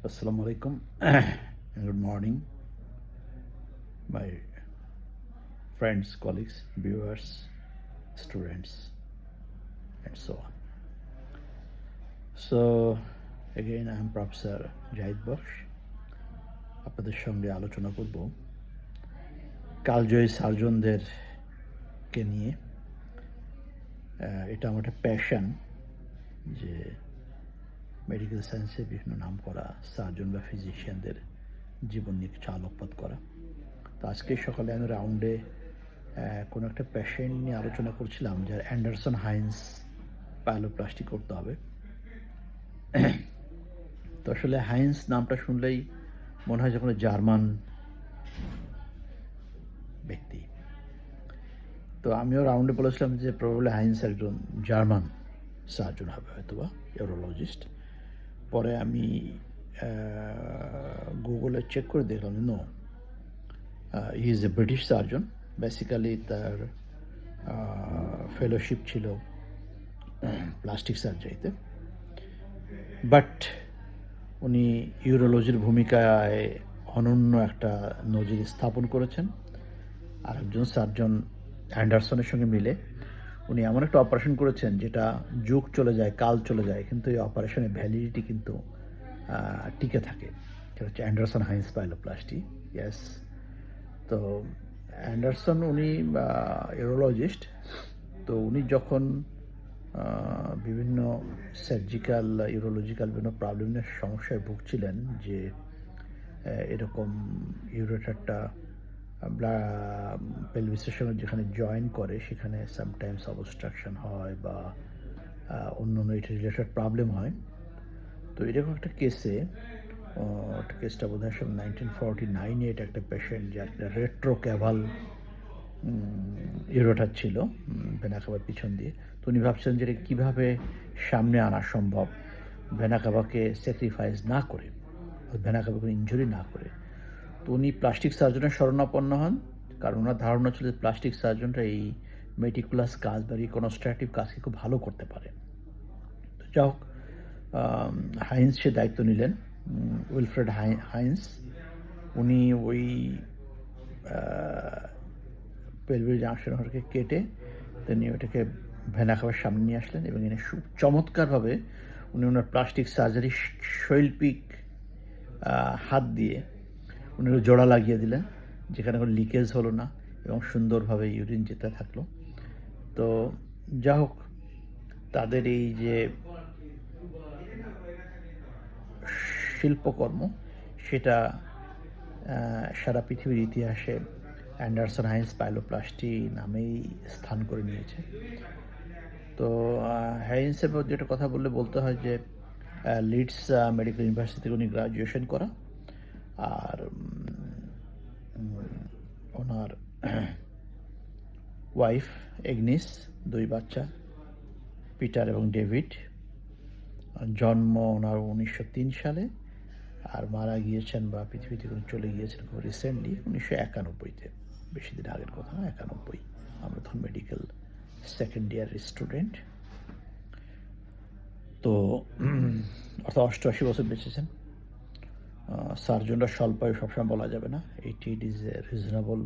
Assalamu alaikum. Good morning, my friends, colleagues, viewers, students, and so on. So, again, I am Professor Jahid Baksh. আপনাদের সঙ্গে আলোচনা করব কালজয়ী সার্জনদেরকে নিয়ে। এটা আমার একটা প্যাশন যে মেডিকেল সায়েন্সে বিভিন্ন নাম করা সার্জন বা ফিজিশিয়ানদের জীবন নিয়ে কিছু আলোকপাত করা। তো আজকে সকালে আমি রাউন্ডে কোনো একটা পেশেন্ট নিয়ে আলোচনা করছিলাম যার অ্যান্ডারসন হাইন্স পাইলোপ্লাস্টি করতে হবে। তো আসলে হাইন্স নামটা শুনলেই মনে হয় যে কোনো জার্মান ব্যক্তি। তো আমিও রাউন্ডে বলেছিলাম যে প্রবাবলি হাইন্স একজন জার্মান সার্জন হবে হয়তো বা ইউরোলজিস্ট। পরে আমি গুগলে চেক করে দেখলাম no, he is a British surgeon. Basically তার ফেলোশিপ ছিল প্লাস্টিক সার্জারিতে, বাট উনি ইউরোলজির ভূমিকায় অনন্য একটা নজির স্থাপন করেছেন। আর একজন সার্জন অ্যান্ডারসনের সঙ্গে মিলে উনি এমন একটা অপারেশন করেছেন যেটা যুগ চলে যায়, কাল চলে যায়, কিন্তু এই অপারেশনের ভ্যালিডিটি কিন্তু টিকে থাকে। সেটা হচ্ছে অ্যান্ডারসন হাইন্স পাইলোপ্লাস্টি। ইয়েস, তো অ্যান্ডারসন উনি ইউরোলজিস্ট। তো উনি যখন বিভিন্ন সার্জিক্যাল ইউরোলজিক্যাল বিভিন্ন প্রবলেমের সমস্যায় ভুগছিলেন, যে এরকম ইউরেটারটা পেলভিসের সঙ্গে যেখানে জয়েন করে সেখানে সামটাইমস অবস্ট্রাকশন হয় বা অন্য অন্য এটা রিলেটেড প্রবলেম হয়। তো এরকম একটা কেসটা বোধ হয় 1949-এ এটা একটা পেশেন্ট যার রেট্রো ক্যাভাল ইউরোটার ছিল ভেনা কাভার পিছন দিয়ে। তো উনি ভাবছেন যে কীভাবে সামনে আনা সম্ভব ভেনা কাভাকে স্যাক্রিফাইস না করে, ভেনা কাভাকে ইনজুরি না করে। তো উনি প্লাস্টিক সার্জনের শরণাপন্ন হন, কারণ ওনার ধারণা ছিল যে প্লাস্টিক সার্জনরা এই মেটিকুলাস কাজ বা রিকনস্ট্রাকটিভ কাজকে খুব ভালো করতে পারে। তো যা হোক, হাইন্স সে দায়িত্ব নিলেন, উইলফ্রেড হাইন্স। উনি ওই পেলভিক জাংশনকে কেটে তিনি ওটাকে ভেনা খাবার সামনে নিয়ে আসলেন এবং এনে চমৎকারভাবে উনি ওনার প্লাস্টিক সার্জারি শৈল্পিক হাত দিয়ে উনি জোড়া লাগিয়ে দিলেন, যেখানে কোনো লিকেজ হলো না এবং সুন্দরভাবে ইউরিন যেতে থাকলো। তো যা হোক, তাদের এই যে শিল্পকর্ম সেটা সারা পৃথিবীর ইতিহাসে অ্যান্ডারসন হাইন্স পাইলোপ্লাস্টি নামেই স্থান করে নিয়েছে। তো হাইন্সের যেটা কথা বলতে হয় যে লিডস মেডিকেল ইউনিভার্সিটি থেকে উনি গ্রাজুয়েশন করা, আর ওনার ওয়াইফ এগনিস, 2 বাচ্চা পিটার এবং ডেভিড। জন্ম ওনার 1903 সালে, আর মারা গিয়েছেন বা পৃথিবী থেকে চলে গিয়েছেন খুব রিসেন্টলি 1991-তে। বেশি দিন আগের কথা না, 91। আমরা তখন মেডিকেল সেকেন্ড ইয়ারের স্টুডেন্ট। তো অর্থাৎ 88 বছর বেঁচেছেন। সার্জনরা স্বল্পায়ু সবসময় বলা যাবে না, 80 is a reasonable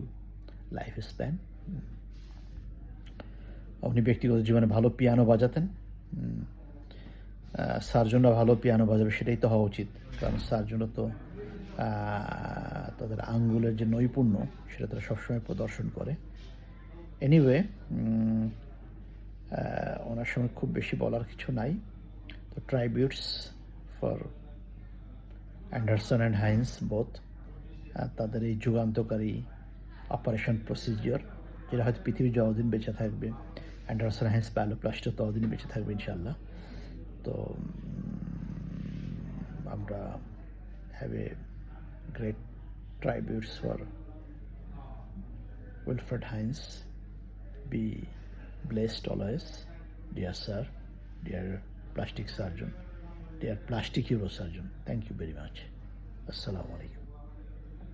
life span. উনি ব্যক্তিগত জীবনে ভালো পিয়ানো বাজাতেন। সার্জনরা ভালো পিয়ানো বাজাবে সেটাই তো হওয়া উচিত, কারণ সার্জনরা তো তাদের আঙ্গুলের যে নৈপুণ্য সেটা তারা সবসময় প্রদর্শন করে। এনিওয়ে, ওনার সঙ্গে খুব বেশি বলার কিছু নাই। তো tributes for Anderson and Hines both, তাদের এই যুগান্তকারী অপারেশন প্রসিজিওর, যেটা হয়তো পৃথিবী যতদিন বেঁচে থাকবে অ্যান্ডারসন হাইন্স পাইলোপ্লাস্টি ততদিনই বেঁচে থাকবে ইনশাল্লাহ। তো আমরা have a great tributes for Wilfred Hines. Be blessed always, dear sir, dear plastic surgeon, dear plastic neurosurgeon. Thank you very much. Assalamu alaikum.